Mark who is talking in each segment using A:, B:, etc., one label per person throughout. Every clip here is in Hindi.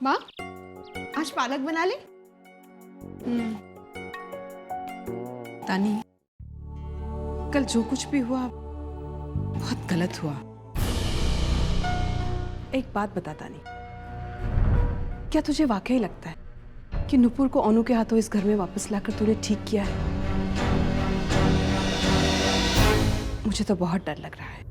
A: माँ, आज पालक बना ले।
B: तानी, कल जो कुछ भी हुआ बहुत गलत हुआ। एक बात बता तानी, क्या तुझे वाकई लगता है कि नुपुर को अनु के हाथों इस घर में वापस लाकर तूने ठीक किया है? मुझे तो बहुत डर लग रहा है,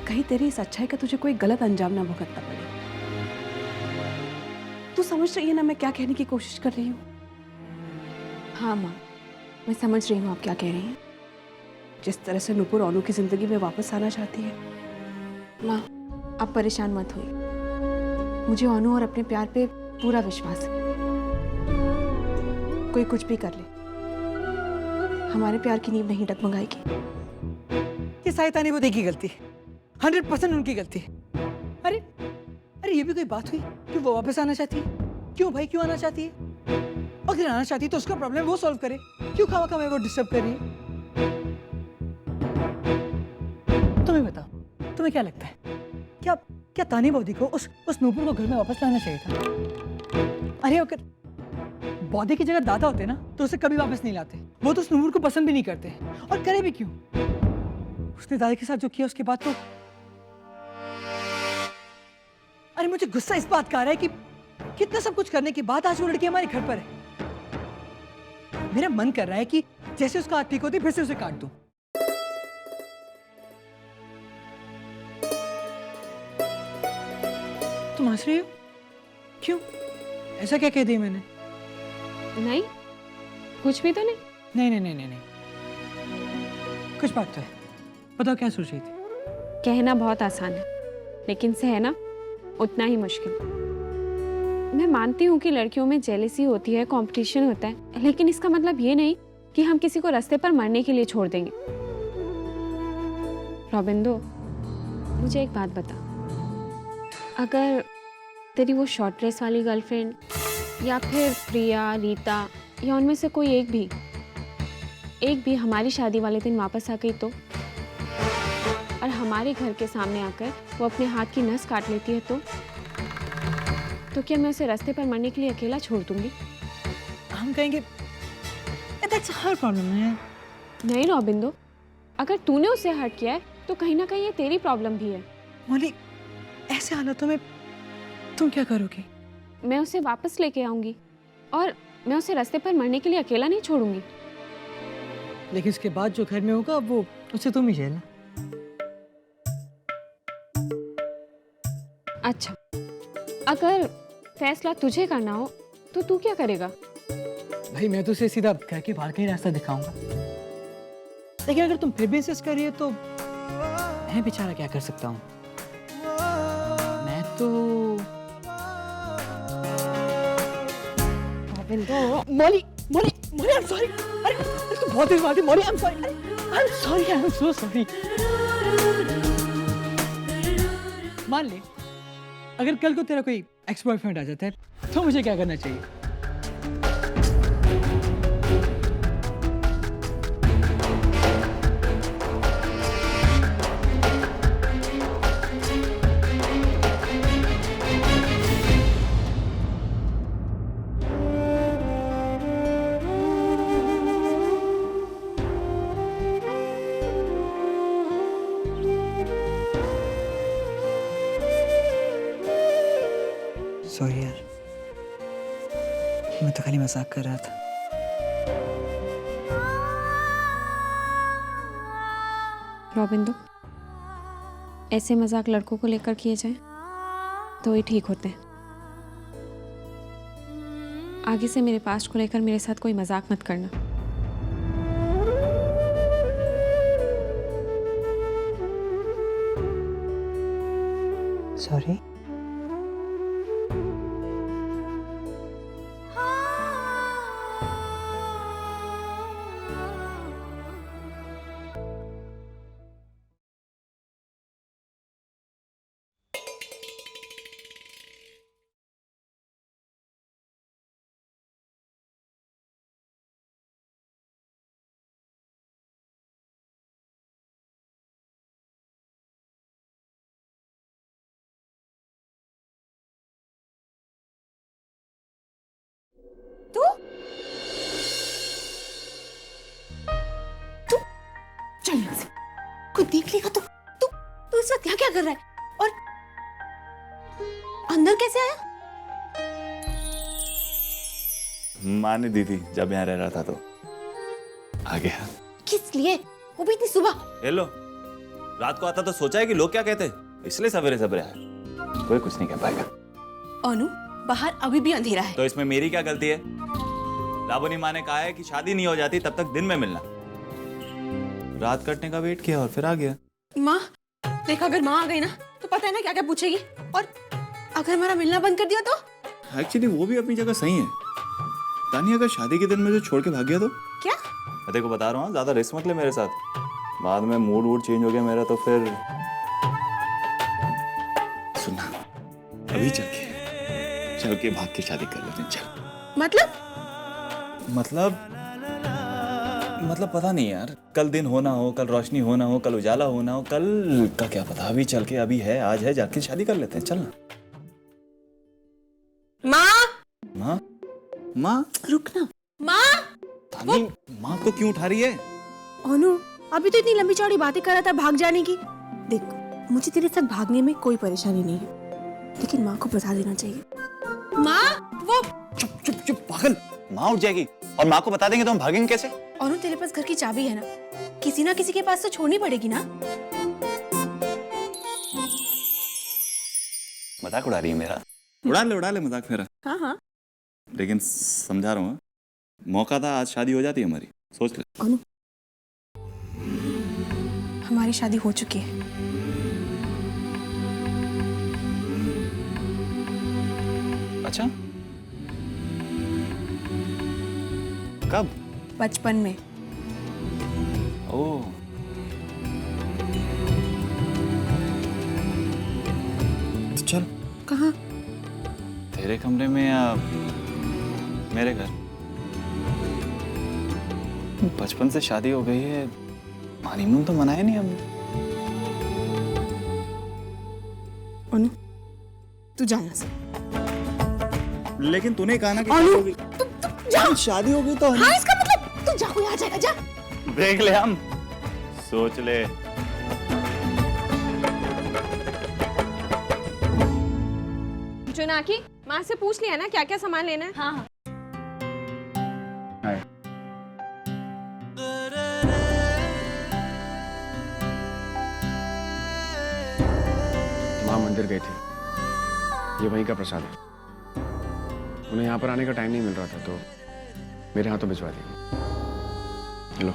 B: कहीं तेरी इस अच्छाई का तुझे कोई गलत अंजाम ना भुगतना पड़े। तू समझ रही है ना मैं क्या कहने की कोशिश कर रही हूँ?
A: हाँ माँ, मैं समझ रही हूँ आप क्या कह रही हैं।
B: जिस तरह से नुपुर अनु की जिंदगी में वापस आना चाहती है।
A: माँ, आप परेशान मत होइए। मुझे अनु और अपने प्यार पे पूरा विश्वास है। कोई कुछ भी कर ले, हमारे प्यार की नींव नहीं डगमगाएगी।
C: ये सहायता नहीं, वो देखी गलती, 100% उनकी गलती। अरे अरे ये भी कोई बात हुई कि वो वापस आना चाहती है? क्यों भाई, क्यों आना चाहती है? अगर आना चाहती है तो उसका प्रॉब्लम वो सॉल्व करे, क्यों खामा वो डिस्टर्ब कर रही है? तुम्हें बताओ, तुम्हें क्या लगता है, क्या क्या तानी बौदी को उस नूपुर को घर में वापस लाना चाहिए था? अरे अगर बौदी की जगह दादा होते ना तो उसे कभी वापस नहीं लाते। वो तो उस नूपुर को पसंद भी नहीं करते, और करे भी क्यों? उसने दादा के साथ जो किया उसके बाद तो, अरे मुझे गुस्सा इस बात का आ रहा है कि कितना सब कुछ करने के बाद आज वो लड़की हमारे घर पर है। मेरा मन कर रहा है कि जैसे उसका हाथ ठीक होती फिर से उसे काट दूं। तुम हंस रही हो क्यों? ऐसा क्या कह दिया मैंने?
A: नहीं, कुछ भी तो नहीं।
C: नहीं नहीं नहीं नहीं नहीं, कुछ बात तो है। बताओ क्या सोच रही थी?
A: कहना बहुत आसान है, लेकिन सहना उतना ही मुश्किल। मैं मानती हूँ कि लड़कियों में जेलसी होती है, कंपटीशन होता है, लेकिन इसका मतलब ये नहीं कि हम किसी को रास्ते पर मरने के लिए छोड़ देंगे। रॉबिंदो, मुझे एक बात बता, अगर तेरी वो शॉर्ट ड्रेस वाली गर्लफ्रेंड या फिर प्रिया, रीता या उनमें से कोई एक भी हमारी शादी वाले दिन वापस आ गई और हमारे घर के सामने आकर वो अपने हाथ की नस काट लेती है तो क्या मैं उसे रास्ते पर मरने के लिए अकेला छोड़ दूंगी?
C: हम कहेंगे that's her problem है।
A: नहीं रॉबिंदो, अगर तूने उसे हर्ट किया है तो कहीं ना कहीं ये तेरी प्रॉब्लम भी है।
C: मौली, ऐसे हालातों में तुम क्या करोगी?
A: मैं उसे वापस लेके आऊंगी और मैं उसे रास्ते पर मरने के लिए अकेला नहीं छोड़ूंगी।
C: लेकिन इसके बाद जो घर में होगा वो उसे तुम ही झेलना।
A: अच्छा, अगर फैसला तुझे करना हो तो तू क्या करेगा?
C: भाई मैं तो उसे सीधा घर के बाहर का ही रास्ता दिखाऊंगा, लेकिन अगर तुम फिर भी इंसिस्ट कर रही हो तो मैं बेचारा क्या कर सकता हूँ? मैं तो मौली मौली मौली, आई एम सॉरी। अरे तू बहुत तेज मारती Mauli, I am sorry, I am so sorry. मान ले अगर कल को तेरा कोई एक्स बॉयफ्रेंड आ जाता है तो मुझे क्या करना चाहिए? सॉरी यार, मैं तो खाली मजाक कर रहा था।
A: रॉबिंदो, ऐसे मजाक लड़कों को लेकर किए जाएं तो ही ठीक होते हैं। आगे से मेरे पास्ट को लेकर मेरे साथ कोई मजाक मत करना।
C: सॉरी।
D: तू तू चल यहाँ से, कोई देख लेगा तो। तू इस वक्त यहाँ क्या कर रहा है और अंदर कैसे आया?
E: माँ ने दी थी जब यहाँ रह रहा था तो आ गया।
D: किस लिए, वो भी इतनी सुबह?
E: ये लो, रात को आता तो सोचा है कि लोग क्या कहते, इसलिए सवेरे सवेरे आया। कोई कुछ नहीं कह पाएगा।
D: अनु, बाहर अभी भी अंधेरा है।
E: तो इसमें मेरी क्या गलती है? लाबोनी माँ ने कहा है कि शादी नहीं हो जाती तब तक दिन में मिलना। रात कटने का वेट किया और फिर आ गया।
D: माँ देखा, अगर माँ आ गई ना तो पता है ना क्या क्या पूछेगी, और अगर हमारा मिलना बंद कर दिया तो?
E: एक्चुअली वो भी अपनी जगह सही है। तानी अगर शादी के दिन मुझे छोड़ के भाग गया तो?
D: क्या?
E: मैं देखो बता रहा हूँ, ज्यादा रिस्क मत ले मेरे साथ। बाद में मूड वूड चेंज हो गया मेरा तो फिर। सुनना, अभी चल के भाग के शादी कर लेते हैं। चल। मतलब पता नहीं यार, कल दिन होना हो, कल रोशनी होना हो, कल उजाला होना हो, कल का क्या पता। अभी चल के, अभी है, आज है, जाके शादी कर लेते हैं। चल ना। माँ माँ
D: रुकना। माँ,
E: तानी, माँ को क्यों उठा रही है?
D: अनु अभी तो इतनी लंबी चौड़ी बातें कर रहा था भाग जाने की। देख, मुझे तेरे साथ भागने में कोई परेशानी नहीं है, लेकिन माँ को बता देना चाहिए। माँ, वो
E: चुप पागल। माँ उठ जाएगी और माँ को बता देंगे तो हम भागेंगे कैसे?
D: अनु, तेरे पास घर की चाबी है ना, किसी ना किसी के पास तो छोड़नी पड़ेगी ना।
E: मजाक उड़ा रही है मेरा? उड़ा ले मजाक मेरा।
D: हाँ,
E: लेकिन समझा रहा हूँ, मौका था, आज शादी हो जाती है हमारी। सोच ले।
D: अनु, हमारी शादी हो चुकी है।
E: अच्छा, कब?
D: बचपन में।
E: ओह, तो चल।
D: कहाँ?
E: तेरे कमरे में या मेरे घर? बचपन से शादी हो गई है, हनीमून तो मनाया नहीं हमने।
D: अनु, तू जाना से।
E: लेकिन तूने कहा ना कि
D: अनु,
E: शादी हो गई।
D: जा।
E: शादी हो गई तो
D: हाँ, इसका मतलब तू जा, कोई आ जाएगा, जा।
E: देख ले, हम सोच ले।
A: जोनाकी, माँ से पूछ लिया ना क्या क्या सामान लेना है?
D: हाँ।
F: माँ मंदिर गए थे, ये वहीं का प्रसाद है। उन्हें यहाँ पर आने का टाइम नहीं मिल रहा था तो मेरे हाथों भिजवा दिया। लो।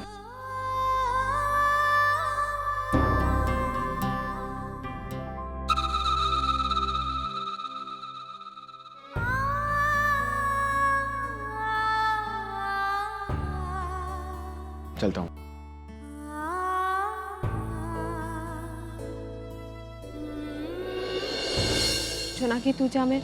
F: चलता हूँ।
A: जोनाकी, तू जा, मैं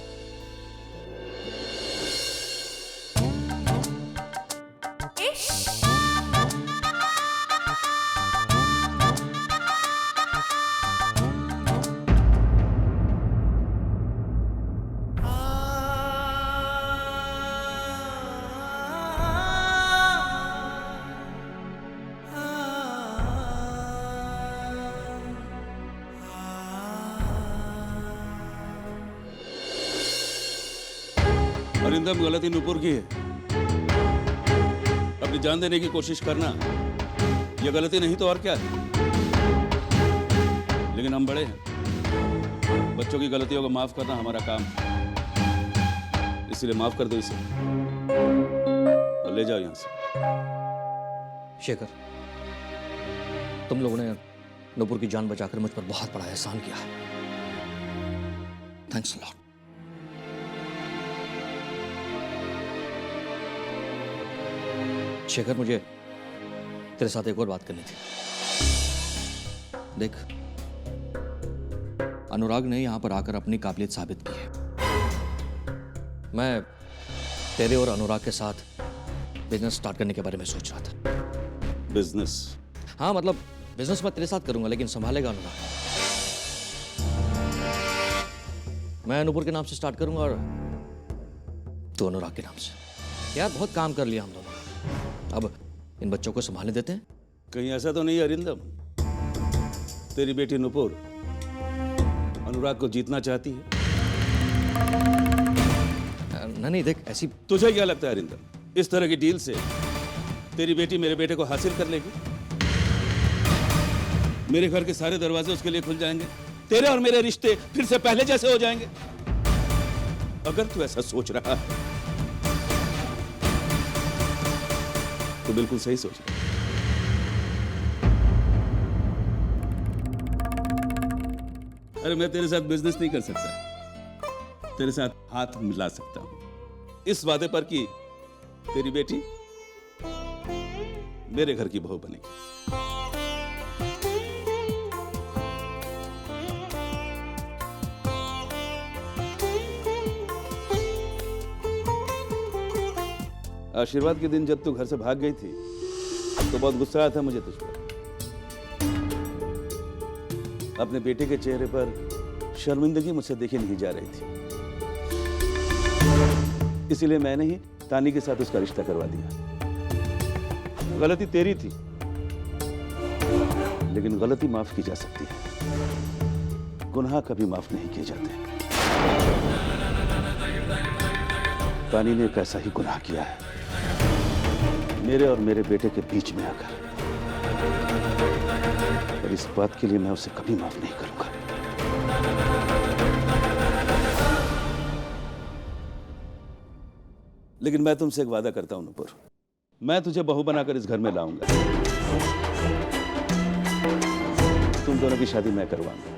G: अरिंदम, गलती नुपुर की है। अपनी जान देने की कोशिश करना, यह गलती नहीं तो और क्या है। लेकिन हम बड़े हैं, बच्चों की गलतियों को माफ करना हमारा काम है। इसलिए माफ कर दो इसे और ले जाओ यहां से।
H: शेखर, तुम लोगों ने नुपुर की जान बचाकर मुझ पर बहुत बड़ा एहसान किया। Thanks a lot. शेखर, मुझे तेरे साथ एक और बात करनी थी। देख, अनुराग ने यहां पर आकर अपनी काबिलियत साबित की है। मैं तेरे और अनुराग के साथ बिजनेस स्टार्ट करने के बारे में सोच रहा था।
G: बिजनेस?
H: हाँ, मतलब बिजनेस मैं तेरे साथ करूंगा लेकिन संभालेगा अनुराग। मैं नुपुर के नाम से स्टार्ट करूंगा और तू अनुराग के नाम से। यार बहुत काम कर लिया हम दोनों ने। अब इन बच्चों को संभालने देते हैं।
G: कहीं ऐसा तो नहीं है अरिंदम, तेरी बेटी नुपुर अनुराग को जीतना चाहती है?
H: नहीं देख, ऐसी
G: तुझे क्या लगता है अरिंदम, इस तरह की डील से तेरी बेटी मेरे बेटे को हासिल कर लेगी? मेरे घर के सारे दरवाजे उसके लिए खुल जाएंगे, तेरे और मेरे रिश्ते फिर से पहले जैसे हो जाएंगे। अगर तू ऐसा सोच रहा है तो बिल्कुल सही सोच रहा है। अरे मैं तेरे साथ बिजनेस नहीं कर सकता, तेरे साथ हाथ मिला सकता हूं इस वादे पर कि तेरी बेटी मेरे घर की बहू बनेगी। आशीर्वाद के दिन जब तू घर से भाग गई थी तो बहुत गुस्सा आया था मुझे तुझ पर। अपने बेटे के चेहरे पर शर्मिंदगी मुझसे देखी नहीं जा रही थी, इसीलिए मैंने ही तानी के साथ उसका रिश्ता करवा दिया। गलती तेरी थी, लेकिन गलती माफ की जा सकती है, गुनाह कभी माफ नहीं किए जाते। तानी ने एक ऐसा ही गुनाह किया है, मेरे और मेरे बेटे के बीच में आकर, और इस बात के लिए मैं उसे कभी माफ नहीं करूंगा। लेकिन मैं तुमसे एक वादा करता हूं नुपुर, मैं तुझे बहू बनाकर इस घर में लाऊंगा। तुम दोनों की शादी मैं करवाऊंगा।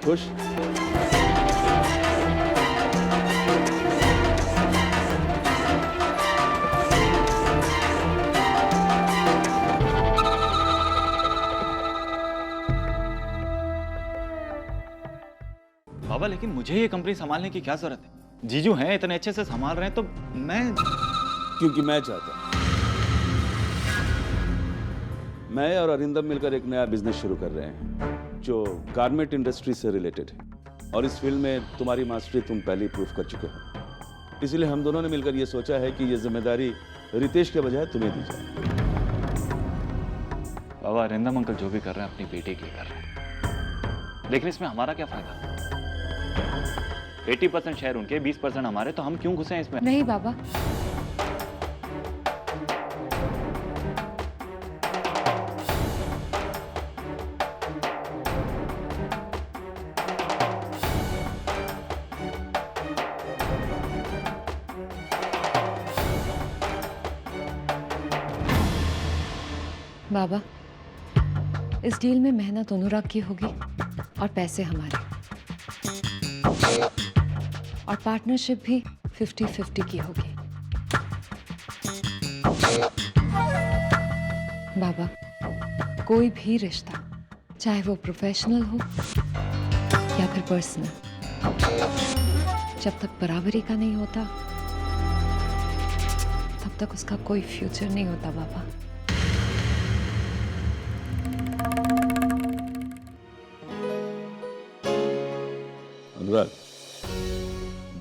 G: खुश?
E: बाबा लेकिन मुझे ये कंपनी संभालने की क्या जरूरत है? जीजू हैं, इतने अच्छे से संभाल रहे हैं, तो मैं
G: क्योंकि मैं चाहता हूं, मैं और अरिंदम मिलकर एक नया बिजनेस शुरू कर रहे हैं जो गारमेंट इंडस्ट्री से रिलेटेड है, और इस फील्ड में तुम्हारी मास्टरी तुम पहले ही प्रूफ कर चुके हो। इसलिए हम दोनों ने मिलकर ये सोचा है कि ये जिम्मेदारी रितेश के बजाय तुम्हें दी जाए।
E: बाबा अरिंदम अंकल जो भी कर रहे हैं अपनी बेटे के लिए कर रहे हैं, लेकिन इसमें हमारा क्या फायदा? 80% शेयर उनके, 20% हमारे, तो हम क्यों घुसे हैं इसमें?
I: नहीं बाबा, बाबा इस डील में मेहनत अनुराग की होगी और पैसे हमारे, और पार्टनरशिप भी 50-50 की होगी। बाबा कोई भी रिश्ता, चाहे वो प्रोफेशनल हो या फिर पर्सनल, जब तक बराबरी का नहीं होता तब तक उसका कोई फ्यूचर नहीं होता बाबा।
G: अनुराग,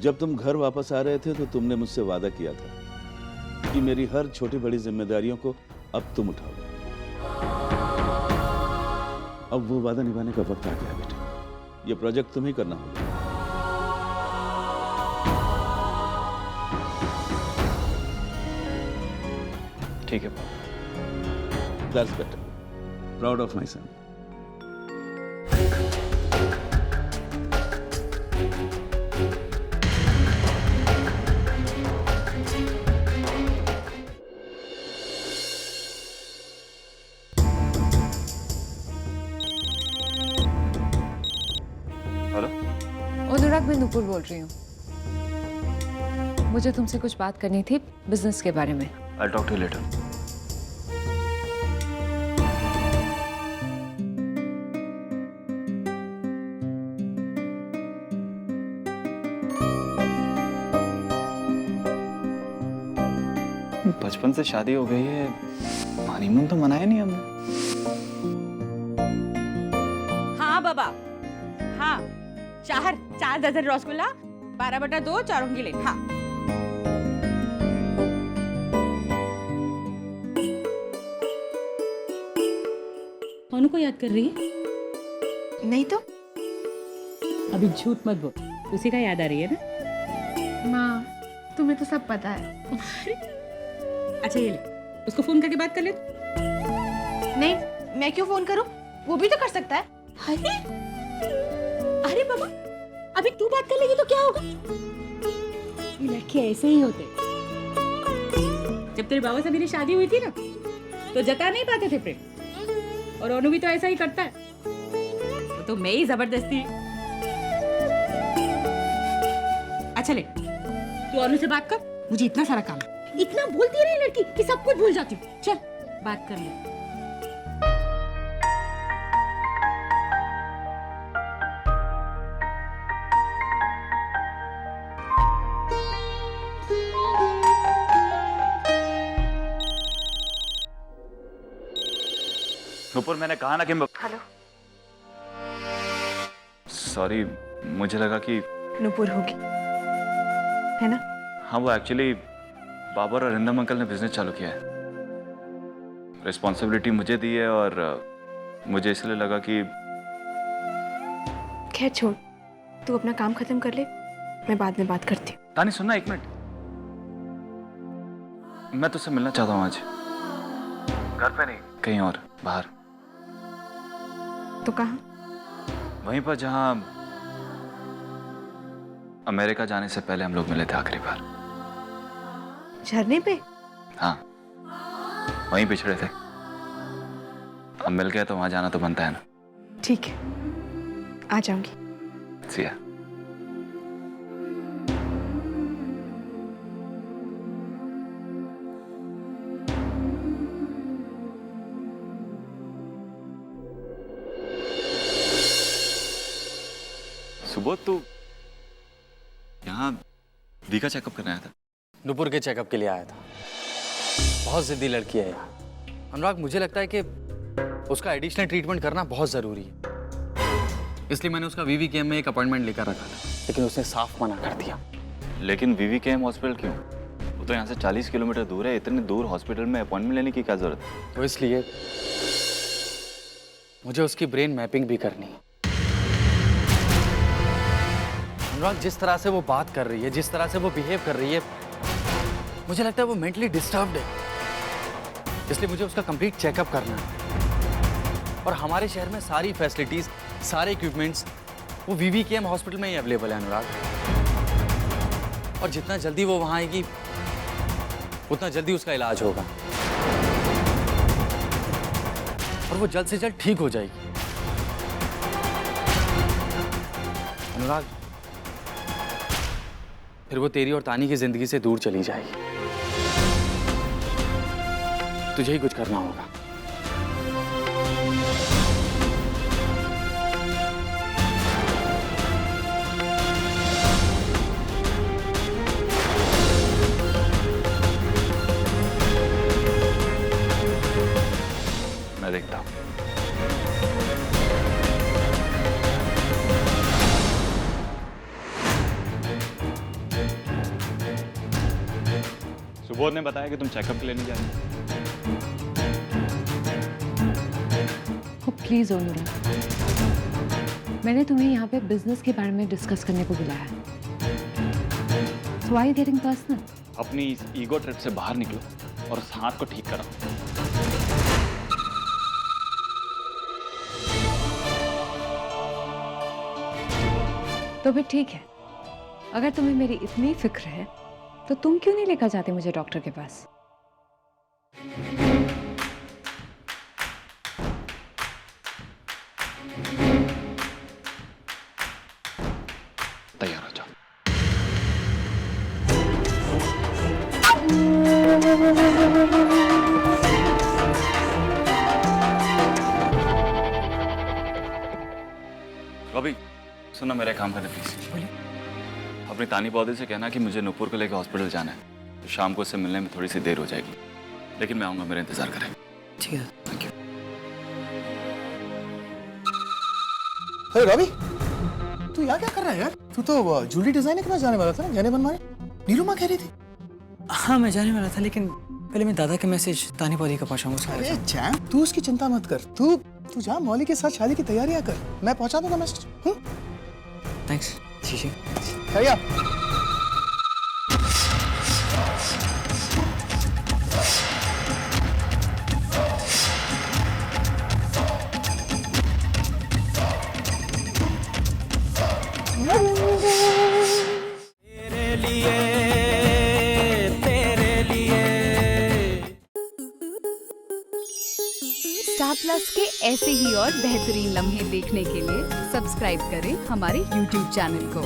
G: जब तुम घर वापस आ रहे थे तो तुमने मुझसे वादा किया था कि मेरी हर छोटी बड़ी जिम्मेदारियों को अब तुम उठाओगे। अब वो वादा निभाने का वक्त आ गया बेटे, ये प्रोजेक्ट तुम्हें करना होगा।
E: ठीक है पापा।
G: That's better. Proud of my son.
I: अनुराग, मैं नुपुर बोल रही हूँ। मुझे तुमसे कुछ बात करनी थी बिजनेस के बारे में।
E: I'll talk to you later. बचपन से शादी हो गई है, हनीमून तो मनाया नहीं हमने।
J: हाँ बाबा, हाँ, 4 डजन रसगुल्ला 12/2 चारों की लेन। हाँ
K: कौन को याद कर रही है?
D: नहीं तो
K: अभी झूठ मत बोल, उसी का याद आ रही है ना?
D: माँ तुम्हें तो सब पता है।
K: अच्छा ये ले, उसको फोन करके बात कर ले।
D: नहीं, मैं क्यों फोन करूं? वो भी तो कर सकता है।
K: अरे अरे बाबा, अभी तू बात कर लेगी तो क्या होगा? ये लड़के ऐसे ही होते। जब तेरे बाबा से मेरी शादी हुई थी ना, तो जता नहीं पाते थे प्रेम, और अनु भी तो ऐसा ही करता है। तो मैं ही जबरदस्ती। अच्छा ले, तू अनु से बात कर, मुझे इतना सारा काम है। इतना बोलती है ना लड़की कि सब कुछ भूल जाती हूँ। चल बात कर ले।
E: नुपुर, मैंने कहा ना कि
D: हेलो,
E: सॉरी, मुझे लगा कि
D: नुपुर होगी, है ना?
E: हाँ, वो एक्चुअली बाबर और अरिंदम अंकल ने बिजनेस चालू किया है। रिस्पॉन्सिबिलिटी मुझे दी है और मुझे इसलिए लगा कि
D: खैर छोड़, तू अपना काम खत्म कर ले, मैं बाद में बात करती हूँ।
E: तानी सुनना, एक मिनट। मैं तुझसे मिलना चाहता हूँ आज। घर पे नहीं, कहीं और बाहर।
D: तो कहाँ?
E: वहीं पर जहाँ अमेरिका जाने से पहले हम लोग मिले थे आखिरी बार।
D: झरने पे?
E: हाँ, वहीं पिछड़े थे। अब मिल गए तो वहां जाना तो बनता है ना।
D: ठीक है, आ जाऊंगी।
E: See ya. सुबोध, तू यहाँ दी का चेकअप करने आया था?
H: नुपुर के चेकअप के लिए आया था। बहुत जिद्दी लड़की है यार। अनुराग, मुझे लगता है कि उसका एडिशनल ट्रीटमेंट करना बहुत ज़रूरी है, इसलिए मैंने उसका VVKM में एक अपॉइंटमेंट लेकर रखा था, लेकिन उसने साफ मना कर दिया।
E: लेकिन VVKM हॉस्पिटल क्यों? वो तो यहाँ से 40 किलोमीटर दूर है। इतने दूर हॉस्पिटल में अपॉइंटमेंट लेने की क्या जरूरत है?
H: तो इसलिए मुझे उसकी ब्रेन मैपिंग भी करनी है। अनुराग, जिस तरह से वो बात कर रही है, जिस तरह से वो बिहेव कर रही है, मुझे लगता है वो मेंटली डिस्टर्ब्ड है। इसलिए मुझे उसका कंप्लीट चेकअप करना है। और हमारे शहर में सारी फैसिलिटीज, सारे इक्विपमेंट्स वो VVKM हॉस्पिटल में ही अवेलेबल है अनुराग। और जितना जल्दी वो वहाँ आएगी, उतना जल्दी उसका इलाज होगा और वो जल्द से जल्द ठीक हो जाएगी। अनुराग, फिर वो तेरी और तानी की जिंदगी से दूर चली जाएगी। तुझे ही कुछ करना होगा।
E: मैं देखता हूँ। सुबोध ने बताया कि तुम चेकअप के लिए नहीं जा रही।
I: प्लीज अनुराग, मैंने तुम्हें यहाँ पे बिजनेस के बारे में डिस्कस करने को बुलाया है। So why are you getting personal?
E: अपनी इस ईगो ट्रिप से बाहर निकलो और उस हाथ को ठीक करो।
I: तो फिर ठीक है, अगर तुम्हें मेरी इतनी फिक्र है तो तुम क्यों नहीं लेकर जाते मुझे डॉक्टर के पास?
E: तैयार हो जाओ। अभी सुनो, मेरा काम करने प्लीज।
C: बोलिए।
E: अपनी तानी पौधे से कहना कि मुझे नुपुर को लेकर हॉस्पिटल जाना है। तो शाम को उससे मिलने में थोड़ी सी देर हो जाएगी, लेकिन मैं आऊंगा, मेरा इंतजार करें।
C: ठीक है।
E: Thank you.
F: अरे रवि,
L: तू यहाँ क्या कर रहा है यार? तू तो ज्वेलरी डिजाइनिंग करना जाने वाला था ना, गहने बनवाने? नीलुमा कह रही थी।
C: हाँ मैं जाने वाला था, लेकिन पहले मैं दादा का मैसेज तानी पौधी का पहुंचाऊंगा।
L: अरे चैम, तू उसकी चिंता मत कर। तू जा मौली के साथ शादी की तैयारियां कर, मैं पहुंचा दूंगा मैसेज।
C: थैंक्स शीशी।
L: भैया
J: स्टार प्लस के ऐसे ही और बेहतरीन लम्हे देखने के लिए सब्सक्राइब करें हमारे YouTube चैनल को।